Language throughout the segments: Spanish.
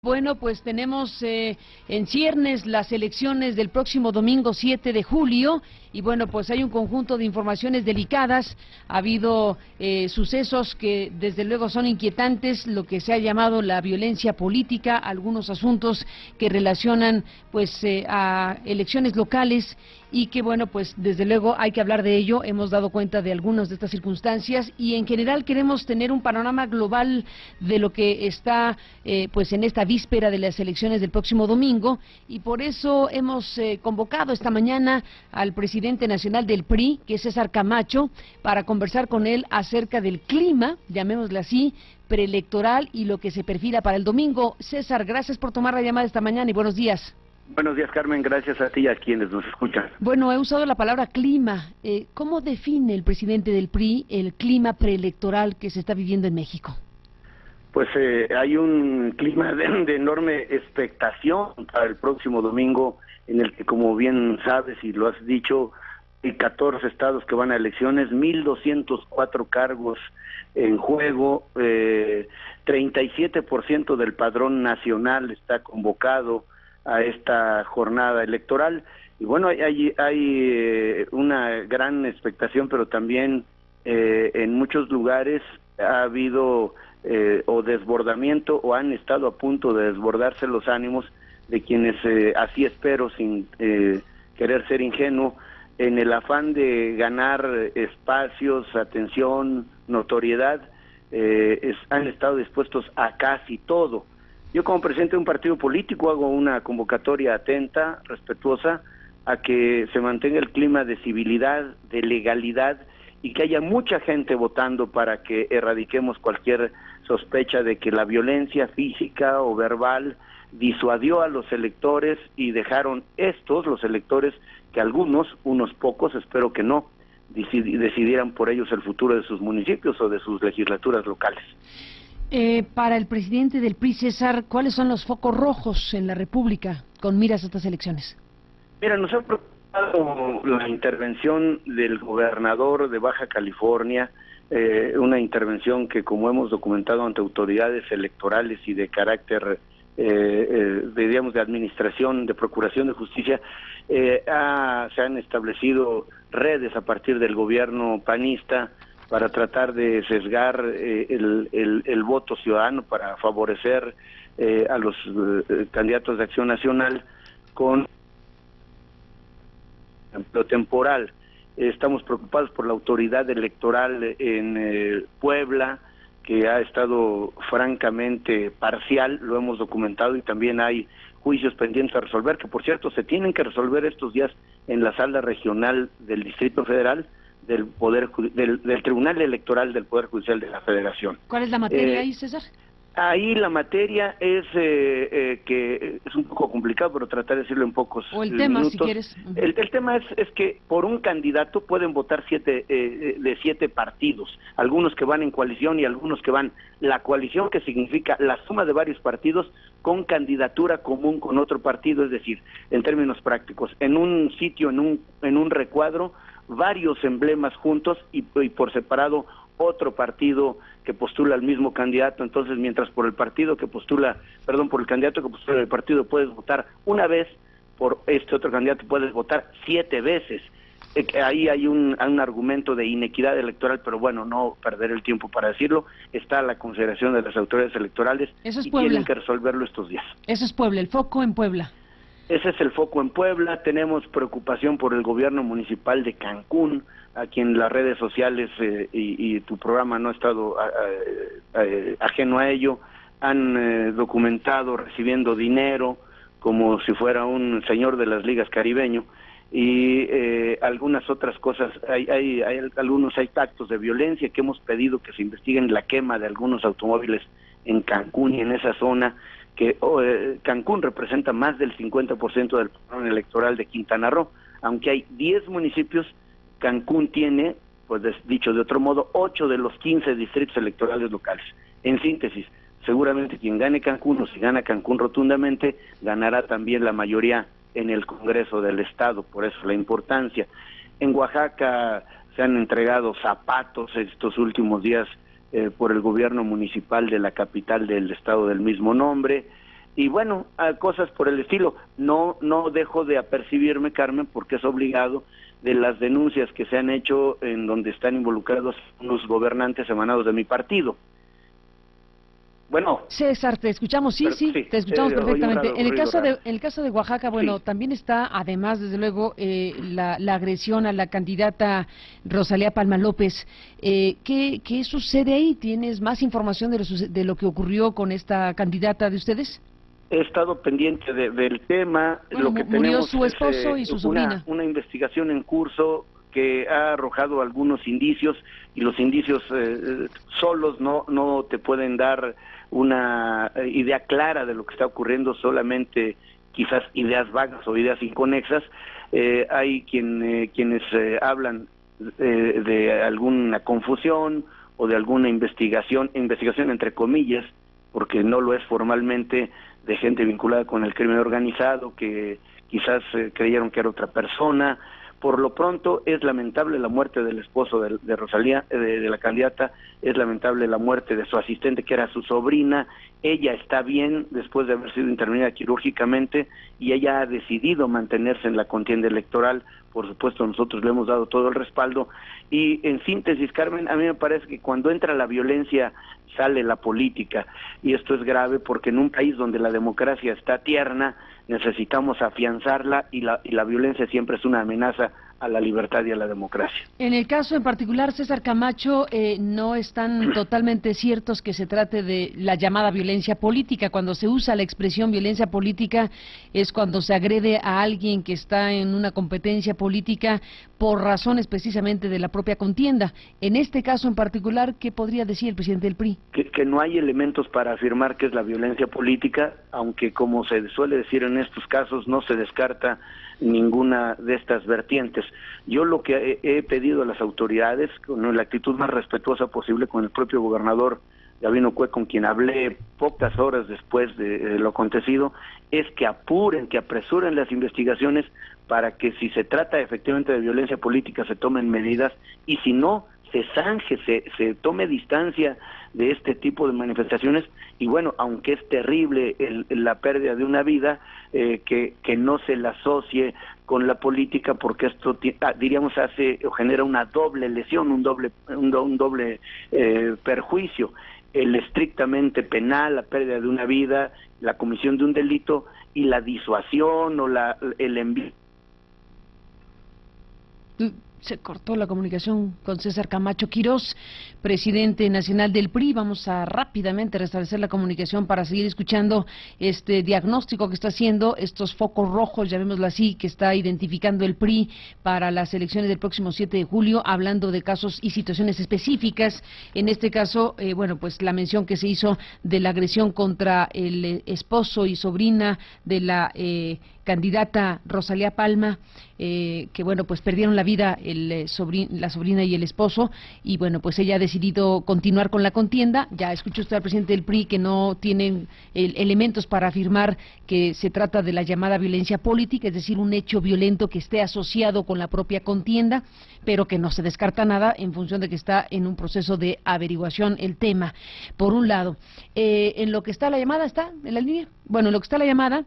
Bueno, pues tenemos en ciernes las elecciones del próximo domingo 7 de julio y bueno, pues hay un conjunto de informaciones delicadas. Ha habido sucesos que desde luego son inquietantes, lo que se ha llamado la violencia política, algunos asuntos que relacionan pues a elecciones locales y que bueno, pues desde luego hay que hablar de ello. Hemos dado cuenta de algunas de estas circunstancias y en general queremos tener un panorama global de lo que está pues en esta víspera de las elecciones del próximo domingo y por eso hemos convocado esta mañana al presidente nacional del PRI, que es César Camacho, para conversar con él acerca del clima, llamémosle así, preelectoral y lo que se perfila para el domingo. César, gracias por tomar la llamada esta mañana y buenos días. Buenos días, Carmen, gracias a ti y a quienes nos escuchan. Bueno, he usado la palabra clima. ¿Cómo define el presidente del PRI el clima preelectoral que se está viviendo en México? Pues hay un clima de enorme expectación para el próximo domingo, en el que, como bien sabes y lo has dicho, hay 14 estados que van a elecciones, 1,204 cargos en juego, 37% del padrón nacional está convocado a esta jornada electoral, y bueno, hay una gran expectación, pero también en muchos lugares ha habido o desbordamiento o han estado a punto de desbordarse los ánimos de quienes, así espero, sin querer ser ingenuo, en el afán de ganar espacios, atención, notoriedad, han estado dispuestos a casi todo. Yo, como presidente de un partido político, hago una convocatoria atenta, respetuosa, a que se mantenga el clima de civilidad, de legalidad, y que haya mucha gente votando para que erradiquemos cualquier sospecha de que la violencia física o verbal disuadió a los electores y dejaron los electores, que algunos, unos pocos, espero que no, decidieran por ellos el futuro de sus municipios o de sus legislaturas locales. Para el presidente del PRI, César, ¿cuáles son los focos rojos en la República con miras a estas elecciones? Mira, nos ha preocupado la intervención del gobernador de Baja California, una intervención que, como hemos documentado ante autoridades electorales y de carácter, digamos, de administración, de procuración de justicia, se han establecido redes a partir del gobierno panista para tratar de sesgar el voto ciudadano, para favorecer a los candidatos de Acción Nacional con empleo temporal. Estamos preocupados por la autoridad electoral en Puebla, que ha estado francamente parcial, lo hemos documentado, y también hay juicios pendientes a resolver, que por cierto se tienen que resolver estos días en la sala regional del Distrito Federal, del Tribunal Electoral del Poder Judicial de la Federación. ¿Cuál es la materia ahí, César? Ahí la materia es que es un poco complicado, pero tratar de decirlo en pocos o el tema, minutos. Si quieres. El tema es que por un candidato pueden votar 7 partidos, algunos que van en coalición y algunos que van la coalición, que significa la suma de varios partidos con candidatura común con otro partido, es decir, en términos prácticos, en un sitio, en un recuadro, varios emblemas juntos y por separado otro partido que postula al mismo candidato. Entonces, mientras por el candidato que postula el partido puedes votar una vez, por este otro candidato puedes votar 7 veces. Ahí hay un argumento de inequidad electoral, pero bueno, no perder el tiempo para decirlo. Está a la consideración de las autoridades electorales. Eso es y Puebla. Tienen que resolverlo estos días. Eso es Puebla, el foco en Puebla. Ese es el foco en Puebla. Tenemos preocupación por el gobierno municipal de Cancún, a quien las redes sociales y tu programa no ha estado ajeno a ello, han documentado recibiendo dinero como si fuera un señor de las ligas caribeño, y algunas otras cosas. Hay algunos actos de violencia que hemos pedido que se investiguen, la quema de algunos automóviles en Cancún y en esa zona, que Cancún representa más del 50% del padrón electoral de Quintana Roo. Aunque hay 10 municipios, Cancún tiene, pues dicho de otro modo, 8 de los 15 distritos electorales locales. En síntesis, seguramente quien gane Cancún, o si gana Cancún rotundamente, ganará también la mayoría en el Congreso del Estado, por eso la importancia. En Oaxaca se han entregado zapatos estos últimos días por el gobierno municipal de la capital del estado del mismo nombre. y bueno, a cosas por el estilo. No dejo de apercibirme, Carmen, porque es obligado, de las denuncias que se han hecho en donde están involucrados unos gobernantes emanados de mi partido. Bueno, César, te escuchamos, sí, te escuchamos perfectamente. En el caso de Oaxaca, bueno, sí, también está, además, desde luego, la agresión a la candidata Rosalía Palma López. ¿Qué sucede ahí? ¿Tienes más información de lo que ocurrió con esta candidata de ustedes? He estado pendiente del tema. Bueno, lo que murió tenemos su esposo y su sobrina. Una investigación en curso que ha arrojado algunos indicios, y los indicios solos no te pueden dar una idea clara de lo que está ocurriendo, solamente quizás ideas vagas o ideas inconexas. Hay quienes hablan de alguna confusión o de alguna investigación entre comillas, porque no lo es formalmente, de gente vinculada con el crimen organizado que quizás creyeron que era otra persona. Por lo pronto es lamentable la muerte del esposo de Rosalía, de la candidata, es lamentable la muerte de su asistente, que era su sobrina. Ella está bien después de haber sido intervenida quirúrgicamente y ella ha decidido mantenerse en la contienda electoral. Por supuesto, nosotros le hemos dado todo el respaldo. Y en síntesis, Carmen, a mí me parece que cuando entra la violencia sale la política, y esto es grave porque en un país donde la democracia está tierna necesitamos afianzarla, y la violencia siempre es una amenaza a la libertad y a la democracia. En el caso en particular, César Camacho, no están totalmente ciertos que se trate de la llamada violencia política. Cuando se usa la expresión violencia política es cuando se agrede a alguien que está en una competencia política por razones precisamente de la propia contienda. En este caso en particular, ¿qué podría decir el presidente del PRI? Que no hay elementos para afirmar que es la violencia política, aunque como se suele decir en estos casos, no se descarta ninguna de estas vertientes. Yo lo que he pedido a las autoridades, con la actitud más respetuosa posible, con el propio gobernador Gabino Cue, con quien hablé pocas horas después de lo acontecido, es que apuren, que apresuren las investigaciones para que, si se trata efectivamente de violencia política, se tomen medidas, y si no, se zanje, se tome distancia de este tipo de manifestaciones. Y bueno, aunque es terrible la pérdida de una vida, que no se la asocie con la política, porque esto diríamos hace o genera una doble lesión, un doble perjuicio: el estrictamente penal, la pérdida de una vida, la comisión de un delito, y la disuasión o el envío. Se cortó la comunicación con César Camacho Quirós, presidente nacional del PRI. Vamos a rápidamente restablecer la comunicación para seguir escuchando este diagnóstico que está haciendo, estos focos rojos, llamémoslo así, que está identificando el PRI para las elecciones del próximo 7 de julio, hablando de casos y situaciones específicas. En este caso, bueno, pues la mención que se hizo de la agresión contra el esposo y sobrina de la candidata Rosalía Palma, que bueno, pues perdieron la vida la sobrina y el esposo, y bueno, pues ella ha decidido continuar con la contienda. Ya escuchó usted al presidente del PRI que no tienen elementos para afirmar que se trata de la llamada violencia política, es decir, un hecho violento que esté asociado con la propia contienda, pero que no se descarta nada en función de que está en un proceso de averiguación el tema. Por un lado, en lo que está la llamada, ¿está en la línea? Bueno, en lo que está la llamada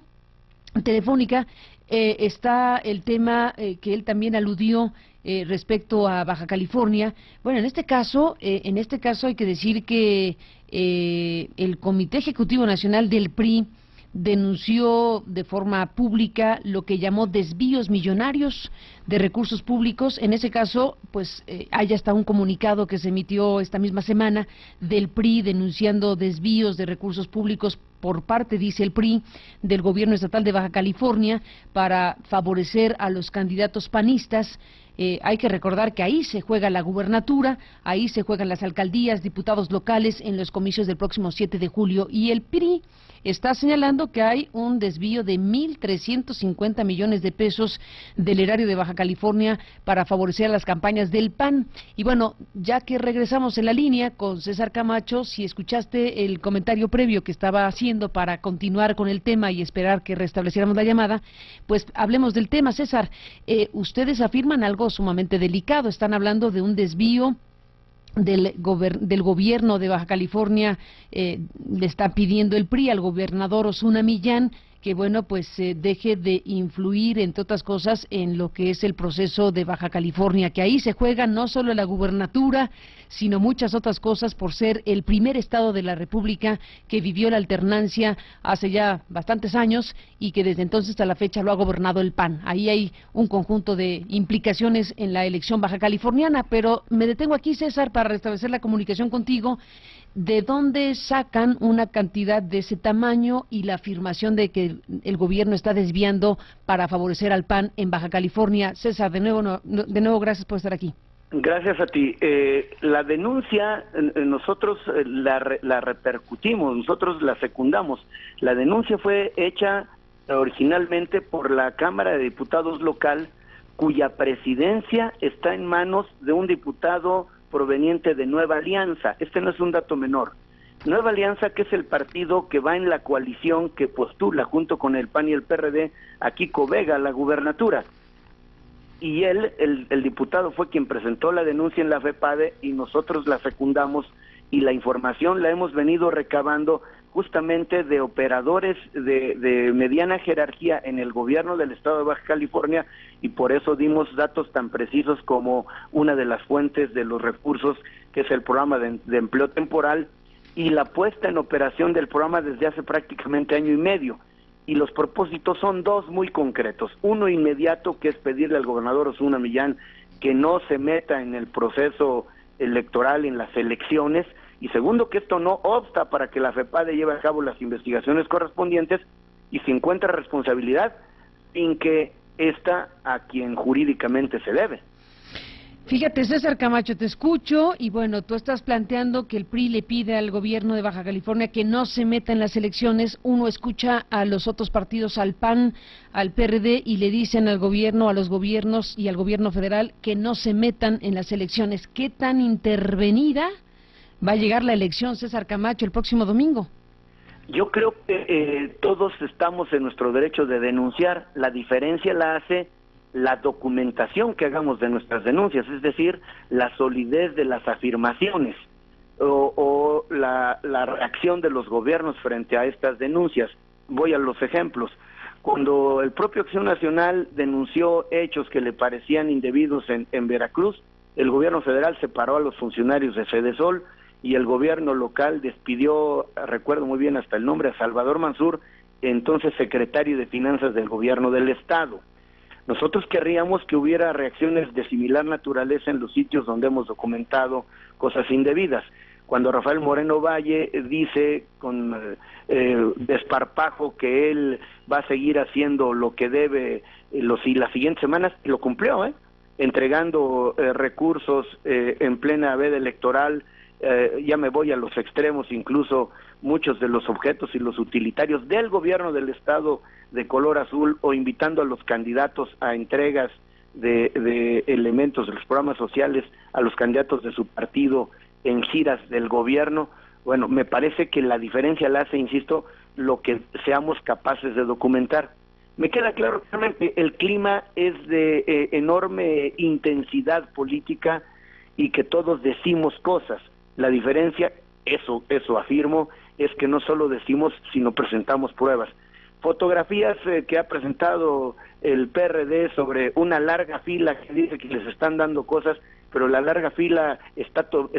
telefónica está el tema que él también aludió respecto a Baja California. Bueno, en este caso hay que decir que el Comité Ejecutivo Nacional del PRI denunció de forma pública lo que llamó desvíos millonarios de recursos públicos. En ese caso, pues hay hasta un comunicado que se emitió esta misma semana del PRI denunciando desvíos de recursos públicos por parte, dice el PRI, del gobierno estatal de Baja California para favorecer a los candidatos panistas. Hay que recordar que ahí se juega la gubernatura, ahí se juegan las alcaldías, diputados locales en los comicios del próximo 7 de julio, y el PRI está señalando que hay un desvío de 1.350 millones de pesos del erario de Baja California para favorecer a las campañas del PAN. Y bueno, ya que regresamos en la línea con César Camacho, si escuchaste el comentario previo que estaba haciendo para continuar con el tema y esperar que restableciéramos la llamada, pues hablemos del tema. César, ustedes afirman algo sumamente delicado, están hablando de un desvío del gobierno de Baja California le está pidiendo el PRI al gobernador Osuna Millán que bueno, pues deje de influir, entre otras cosas, en lo que es el proceso de Baja California, que ahí se juega no solo la gubernatura, sino muchas otras cosas por ser el primer estado de la República que vivió la alternancia hace ya bastantes años y que desde entonces hasta la fecha lo ha gobernado el PAN. Ahí hay un conjunto de implicaciones en la elección baja californiana, pero me detengo aquí, César, para restablecer la comunicación contigo. ¿De dónde sacan una cantidad de ese tamaño y la afirmación de que el gobierno está desviando para favorecer al PAN en Baja California? César, de nuevo gracias por estar aquí. Gracias a ti. La denuncia, nosotros la repercutimos, nosotros la secundamos. La denuncia fue hecha originalmente por la Cámara de Diputados local, cuya presidencia está en manos de un diputado proveniente de Nueva Alianza. Este no es un dato menor. Nueva Alianza, que es el partido que va en la coalición que postula junto con el PAN y el PRD a Kiko Vega la gubernatura. Y él, el diputado, fue quien presentó la denuncia en la FEPADE y nosotros la secundamos, y la información la hemos venido recabando justamente de operadores de mediana jerarquía en el gobierno del estado de Baja California, y por eso dimos datos tan precisos como una de las fuentes de los recursos, que es el programa de empleo temporal, y la puesta en operación del programa desde hace prácticamente año y medio. Y los propósitos son dos muy concretos. Uno inmediato, que es pedirle al gobernador Osuna Millán que no se meta en el proceso electoral, en las elecciones, y segundo, que esto no obsta para que la FEPADE lleve a cabo las investigaciones correspondientes y se encuentra responsabilidad sin que esta a quien jurídicamente se debe. Fíjate, César Camacho, te escucho y bueno, tú estás planteando que el PRI le pide al gobierno de Baja California que no se meta en las elecciones. Uno escucha a los otros partidos, al PAN, al PRD, y le dicen al gobierno, a los gobiernos y al gobierno federal que no se metan en las elecciones. ¿Qué tan intervenida va a llegar la elección, César Camacho, el próximo domingo? Yo creo que todos estamos en nuestro derecho de denunciar. La diferencia la hace la documentación que hagamos de nuestras denuncias, es decir, la solidez de las afirmaciones o la reacción de los gobiernos frente a estas denuncias. Voy a los ejemplos. Cuando el propio Acción Nacional denunció hechos que le parecían indebidos en Veracruz, el gobierno federal separó a los funcionarios de Fedesol y el gobierno local despidió, recuerdo muy bien hasta el nombre, a Salvador Mansur, entonces secretario de Finanzas del gobierno del estado. Nosotros querríamos que hubiera reacciones de similar naturaleza en los sitios donde hemos documentado cosas indebidas. Cuando Rafael Moreno Valle dice con desparpajo que él va a seguir haciendo lo que debe las siguientes semanas, lo cumplió, entregando recursos en plena veda electoral. Ya me voy a los extremos, incluso muchos de los objetos y los utilitarios del gobierno del estado de color azul, o invitando a los candidatos a entregas de elementos de los programas sociales a los candidatos de su partido en giras del gobierno. Bueno, me parece que la diferencia la hace, insisto, lo que seamos capaces de documentar. Me queda claro que realmente el clima es de enorme intensidad política y que todos decimos cosas. La diferencia, eso afirmo, es que no solo decimos, sino presentamos pruebas. Fotografías que ha presentado el PRD sobre una larga fila que dice que les están dando cosas, pero la larga fila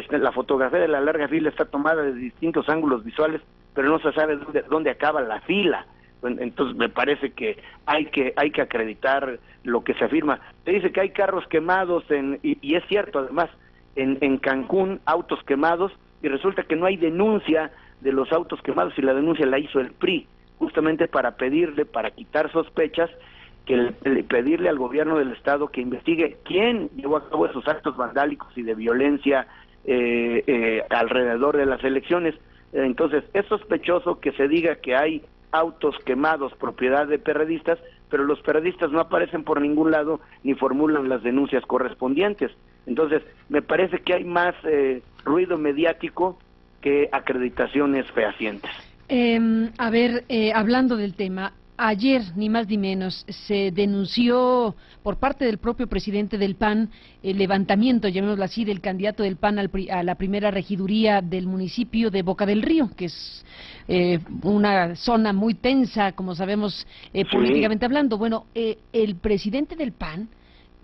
la fotografía de la larga fila está tomada de distintos ángulos visuales, pero no se sabe dónde acaba la fila. Entonces me parece que hay que acreditar lo que se afirma. Se dice que hay carros quemados y es cierto, además, en Cancún, autos quemados, y resulta que no hay denuncia de los autos quemados, y la denuncia la hizo el PRI, justamente para quitar sospechas, pedirle al gobierno del estado que investigue quién llevó a cabo esos actos vandálicos y de violencia alrededor de las elecciones. Entonces, es sospechoso que se diga que hay autos quemados propiedad de perredistas, pero los perredistas no aparecen por ningún lado ni formulan las denuncias correspondientes. Entonces, me parece que hay más ruido mediático que acreditaciones fehacientes. Hablando del tema, Ayer, ni más ni menos, se denunció por parte del propio presidente del PAN el levantamiento, llamémoslo así, del candidato del PAN a la primera regiduría del municipio de Boca del Río, que es una zona muy tensa, como sabemos, políticamente hablando. Bueno, el presidente del PAN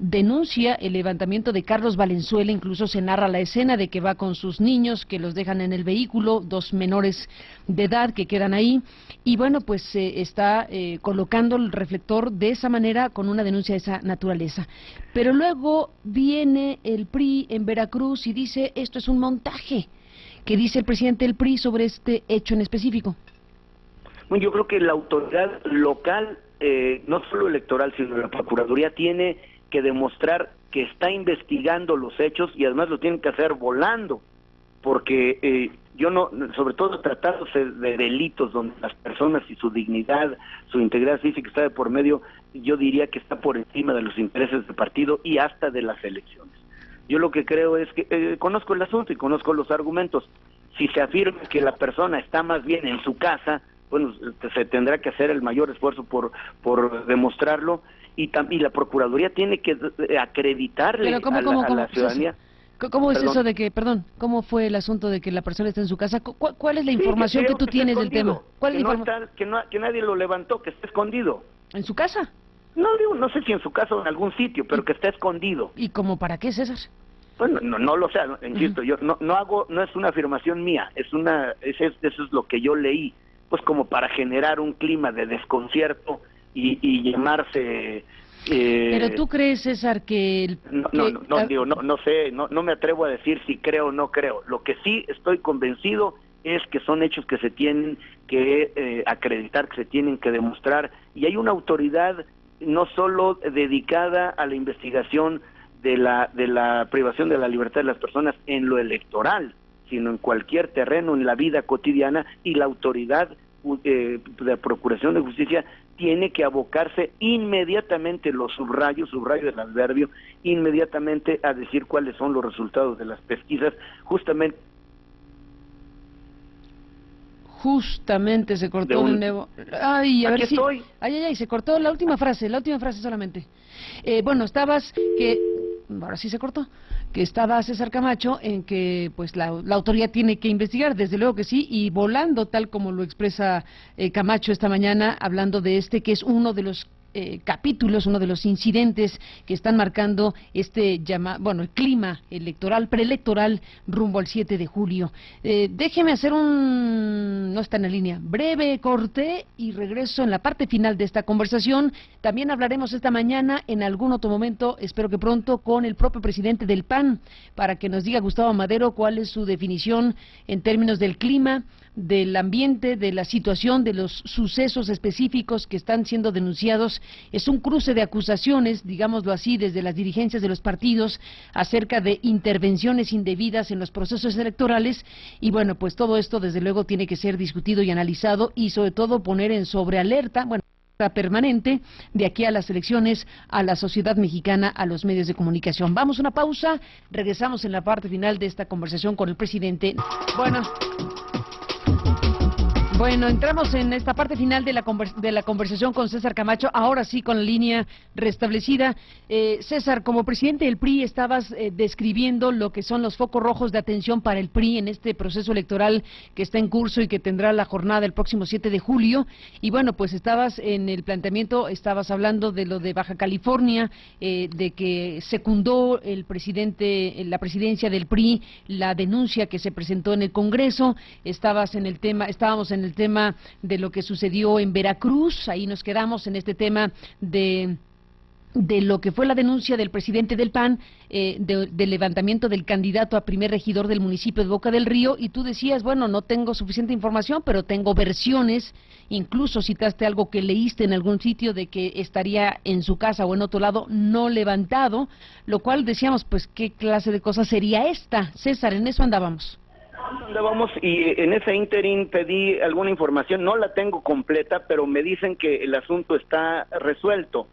denuncia el levantamiento de Carlos Valenzuela, incluso se narra la escena de que va con sus niños, que los dejan en el vehículo, 2 menores de edad que quedan ahí, y bueno, pues está colocando el reflector de esa manera con una denuncia de esa naturaleza. Pero luego viene el PRI en Veracruz y dice, esto es un montaje. ¿Qué dice el presidente del PRI sobre este hecho en específico? Bueno, yo creo que la autoridad local, no solo electoral, sino la Procuraduría, tiene que demostrar que está investigando los hechos y además lo tienen que hacer volando, porque yo no, sobre todo tratándose de delitos donde las personas y su dignidad, su integridad física está de por medio, yo diría que está por encima de los intereses del partido y hasta de las elecciones. Yo lo que creo es que conozco el asunto y conozco los argumentos. Si se afirma que la persona está más bien en su casa, bueno, se tendrá que hacer el mayor esfuerzo por demostrarlo, y la Procuraduría tiene que acreditarle a la ciudadanía. ¿Cómo es eso de que, cómo fue el asunto de que la persona está en su casa? ¿Cuál es la información que tú tienes del tema? ¿Cuál es que nadie lo levantó, que está escondido. ¿En su casa? No sé si en su casa o en algún sitio, pero que está escondido. ¿Y cómo para qué, César? Bueno, no lo sé, insisto, yo no es una afirmación mía, eso es lo que yo leí, pues como para generar un clima de desconcierto y llamarse... Pero tú crees, César, que... No sé, no me atrevo a decir si creo o no creo. Lo que sí estoy convencido es que son hechos que se tienen que acreditar, que se tienen que demostrar, y hay una autoridad no solo dedicada a la investigación de la privación de la libertad de las personas en lo electoral, sino en cualquier terreno, en la vida cotidiana, y la autoridad de Procuración de Justicia tiene que abocarse inmediatamente, subrayo del adverbio, inmediatamente a decir cuáles son los resultados de las pesquisas, justamente se cortó de nuevo. Ay, a ver si... estoy. Ay, se cortó la última frase solamente. Bueno, ahora sí se cortó, que estaba César Camacho en que pues la autoridad tiene que investigar, desde luego que sí, y volando, tal como lo expresa Camacho esta mañana, hablando de que es uno de los capítulos, uno de los incidentes que están marcando el clima electoral, preelectoral rumbo al 7 de julio. Déjeme hacer no está en la línea, breve corte y regreso en la parte final de esta conversación. También hablaremos esta mañana, en algún otro momento, espero que pronto, con el propio presidente del PAN, para que nos diga Gustavo Madero cuál es su definición en términos del clima, del ambiente, de la situación, de los sucesos específicos que están siendo denunciados. Es un cruce de acusaciones, digámoslo así, desde las dirigencias de los partidos acerca de intervenciones indebidas en los procesos electorales, y bueno, pues todo esto desde luego tiene que ser discutido y analizado, y sobre todo poner en sobrealerta, permanente, de aquí a las elecciones, a la sociedad mexicana, a los medios de comunicación. Vamos a una pausa, regresamos en la parte final de esta conversación con el presidente. Bueno, entramos en esta parte final de la conversación con César Camacho, ahora sí con la línea restablecida. César, como presidente del PRI estabas describiendo lo que son los focos rojos de atención para el PRI en este proceso electoral que está en curso y que tendrá la jornada el próximo 7 de julio. Y bueno, pues estabas en el planteamiento, estabas hablando de lo de Baja California, de que secundó el presidente, la presidencia del PRI, la denuncia que se presentó en el Congreso. Estábamos en el tema de lo que sucedió en Veracruz, ahí nos quedamos en este tema de lo que fue la denuncia del presidente del PAN, del levantamiento del candidato a primer regidor del municipio de Boca del Río, y tú decías, bueno, no tengo suficiente información, pero tengo versiones, incluso citaste algo que leíste en algún sitio de que estaría en su casa o en otro lado no levantado, lo cual decíamos, pues, ¿qué clase de cosa sería esta? César, en eso andábamos. Y en ese ínterin pedí alguna información, no la tengo completa, pero me dicen que el asunto está resuelto.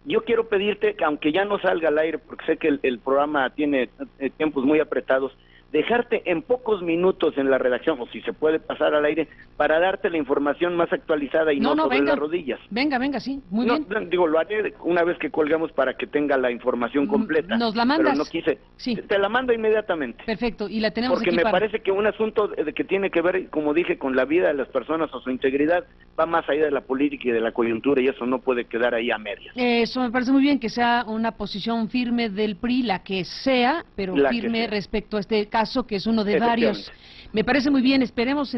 Yo quiero pedirte que, aunque ya no salga al aire, porque sé que el programa tiene tiempos muy apretados, dejarte en pocos minutos en la redacción, o si se puede pasar al aire, para darte la información más actualizada y no sobre venga, las rodillas. Venga, sí, muy bien. Digo, lo haré una vez que colgamos para que tenga la información completa. Nos la mandas. Pero no quise. Sí. Te la mando inmediatamente. Perfecto, y la tenemos porque aquí me parece que un asunto que tiene que ver, como dije, con la vida de las personas o su integridad, va más allá de la política y de la coyuntura, y eso no puede quedar ahí a medias. Eso me parece muy bien, que sea una posición firme del PRI, la que sea, pero firme respecto a este caso, que es uno de varios. Me parece muy bien, esperamos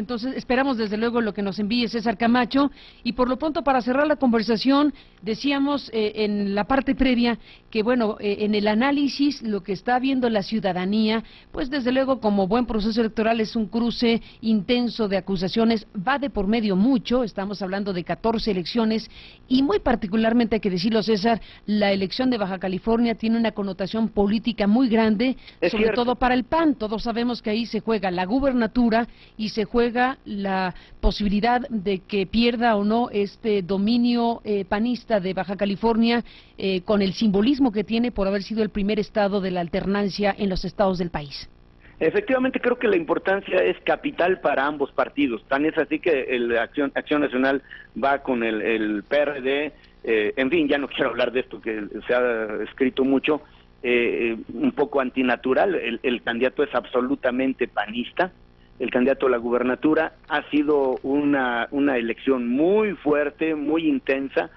desde luego lo que nos envíe César Camacho, y por lo pronto, para cerrar la conversación, decíamos en la parte previa que bueno, en el análisis, lo que está viendo la ciudadanía, pues desde luego como buen proceso electoral es un cruce intenso de acusaciones, va de por medio mucho, estamos hablando de 14 elecciones, y muy particularmente, hay que decirlo, César, la elección de Baja California tiene una connotación política muy grande, sobre todo para el PAN. Todos sabemos que ahí se juega la gubernatura y se juega la posibilidad de que pierda o no este dominio panista de Baja California, con el simbolismo que tiene por haber sido el primer estado de la alternancia en los estados del país. Efectivamente, creo que la importancia es capital para ambos partidos. Tan es así que Acción Nacional va con el PRD, en fin, ya no quiero hablar de esto que se ha escrito mucho, un poco antinatural. El candidato es absolutamente panista. El candidato a la gubernatura ha sido una elección muy fuerte, muy intensa,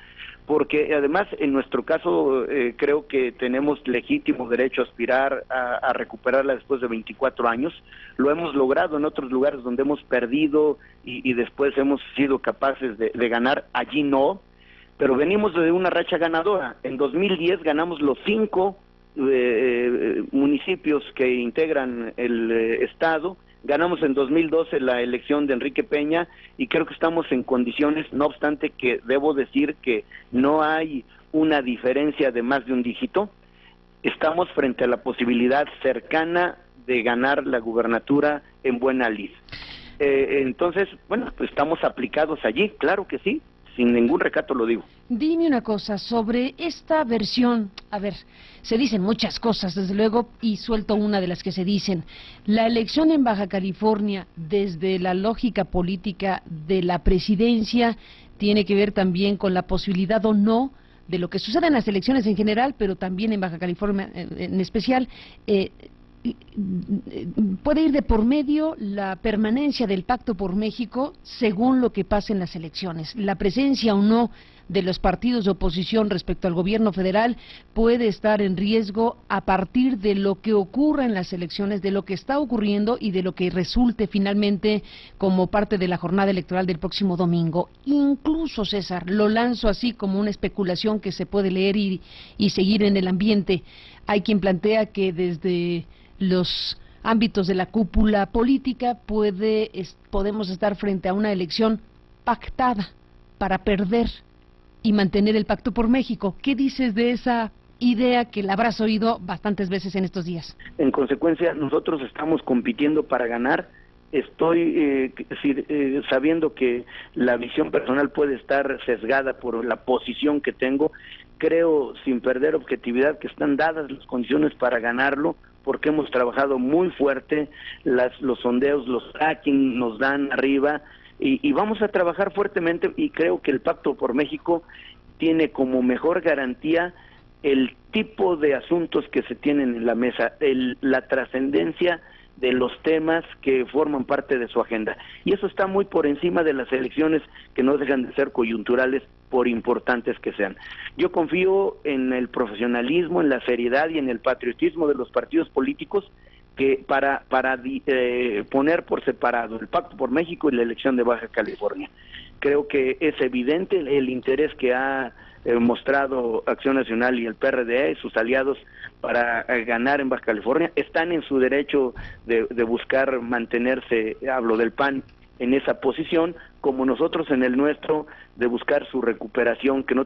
porque además en nuestro caso creo que tenemos legítimo derecho a aspirar a recuperarla después de 24 años. Lo hemos logrado en otros lugares donde hemos perdido y después hemos sido capaces de ganar, allí no, pero venimos de una racha ganadora. En 2010 ganamos los 5 municipios que integran el estado. Ganamos en 2012 la elección de Enrique Peña y creo que estamos en condiciones, no obstante que debo decir que no hay una diferencia de más de un dígito, estamos frente a la posibilidad cercana de ganar la gubernatura en buena lid. Entonces, bueno, pues estamos aplicados allí, claro que sí, sin ningún recato lo digo. Dime una cosa sobre esta versión. A ver, se dicen muchas cosas, desde luego, y suelto una de las que se dicen. La elección en Baja California, desde la lógica política de la presidencia, tiene que ver también con la posibilidad o no de lo que sucede en las elecciones en general, pero también en Baja California en especial. Puede ir de por medio la permanencia del Pacto por México según lo que pase en las elecciones. La presencia o no de los partidos de oposición respecto al gobierno federal puede estar en riesgo a partir de lo que ocurra en las elecciones, de lo que está ocurriendo y de lo que resulte finalmente como parte de la jornada electoral del próximo domingo. Incluso, César, lo lanzo así como una especulación que se puede leer y seguir en el ambiente. Hay quien plantea que desde los ámbitos de la cúpula política podemos estar frente a una elección pactada para perder y mantener el Pacto por México. ¿Qué dices de esa idea que la habrás oído bastantes veces en estos días? En consecuencia, nosotros estamos compitiendo para ganar. Estoy sabiendo que la visión personal puede estar sesgada por la posición que tengo. Creo, sin perder objetividad, que están dadas las condiciones para ganarlo, porque hemos trabajado muy fuerte, los sondeos, los tracking nos dan arriba, y vamos a trabajar fuertemente, y creo que el Pacto por México tiene como mejor garantía el tipo de asuntos que se tienen en la mesa, la trascendencia de los temas que forman parte de su agenda. Y eso está muy por encima de las elecciones, que no dejan de ser coyunturales por importantes que sean. Yo confío en el profesionalismo, en la seriedad y en el patriotismo de los partidos políticos que para poner por separado el Pacto por México y la elección de Baja California. Creo que es evidente el interés que ha mostrado Acción Nacional y el PRD y sus aliados para ganar en Baja California. Están en su derecho de buscar mantenerse, hablo del PAN, en esa posición, como nosotros en el nuestro, de buscar su recuperación, que no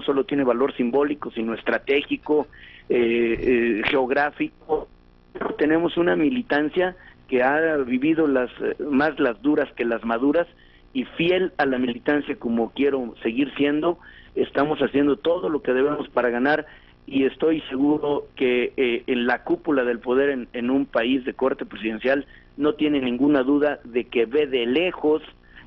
solo tiene valor simbólico, sino estratégico, geográfico. Tenemos una militancia que ha vivido más las duras que las maduras, y fiel a la militancia como quiero seguir siendo, estamos haciendo todo lo que debemos para ganar y estoy seguro que en la cúpula del poder en un país de corte presidencial no tiene ninguna duda de que ve de lejos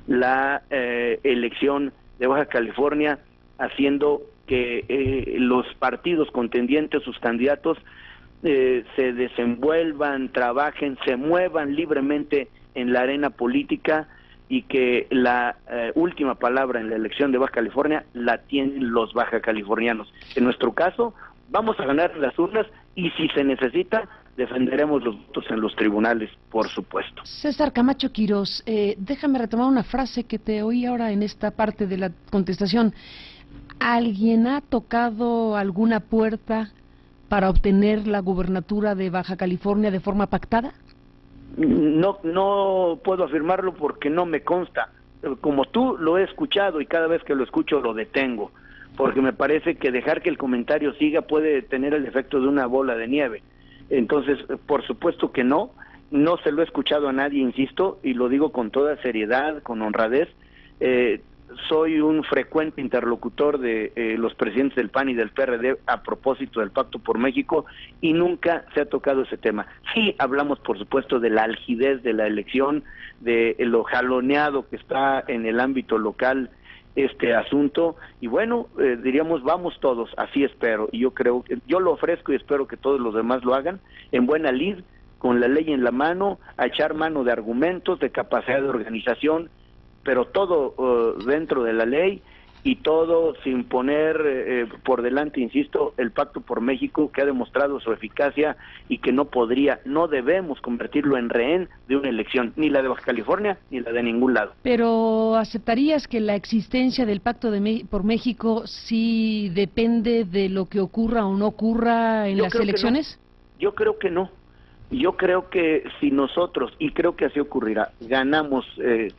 la elección de Baja California, haciendo que los partidos contendientes, sus candidatos, se desenvuelvan, trabajen, se muevan libremente en la arena política, y que la última palabra en la elección de Baja California la tienen los baja californianos. En nuestro caso, vamos a ganar en las urnas, y si se necesita, defenderemos los votos en los tribunales, por supuesto. César Camacho Quirós, déjame retomar una frase que te oí ahora en esta parte de la contestación. ¿Alguien ha tocado alguna puerta para obtener la gubernatura de Baja California de forma pactada? No puedo afirmarlo porque no me consta. Como tú, lo he escuchado, y cada vez que lo escucho lo detengo, porque me parece que dejar que el comentario siga puede tener el efecto de una bola de nieve. Entonces, por supuesto que no se lo he escuchado a nadie, insisto, y lo digo con toda seriedad, con honradez. Soy un frecuente interlocutor de los presidentes del PAN y del PRD a propósito del Pacto por México, y nunca se ha tocado ese tema. Sí hablamos, por supuesto, de la algidez de la elección, de lo jaloneado que está en el ámbito local este asunto, y bueno, diríamos, vamos todos, así espero, y yo lo ofrezco y espero que todos los demás lo hagan, en buena lid, con la ley en la mano, a echar mano de argumentos, de capacidad de organización, pero todo dentro de la ley, y todo sin poner por delante, insisto, el Pacto por México, que ha demostrado su eficacia y que no debemos convertirlo en rehén de una elección, ni la de Baja California, ni la de ningún lado. Pero ¿aceptarías que la existencia del Pacto por México sí depende de lo que ocurra o no ocurra en las elecciones? No. Yo creo que no. Yo creo que si nosotros, y creo que así ocurrirá, ganamos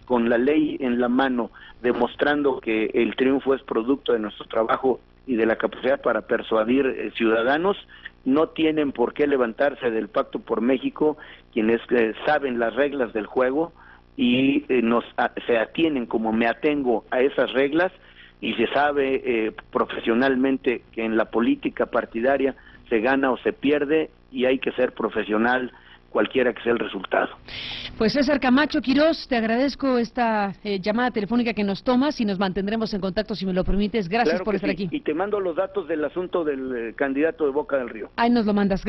con la ley en la mano, demostrando que el triunfo es producto de nuestro trabajo y de la capacidad para persuadir ciudadanos, no tienen por qué levantarse del Pacto por México quienes saben las reglas del juego y se atienen, como me atengo, a esas reglas, y se sabe profesionalmente que en la política partidaria se gana o se pierde, y hay que ser profesional cualquiera que sea el resultado. Pues César Camacho Quirós, te agradezco esta llamada telefónica que nos tomas, y nos mantendremos en contacto si me lo permites. Gracias por estar aquí. Y te mando los datos del asunto del candidato de Boca del Río. Ahí nos lo mandas.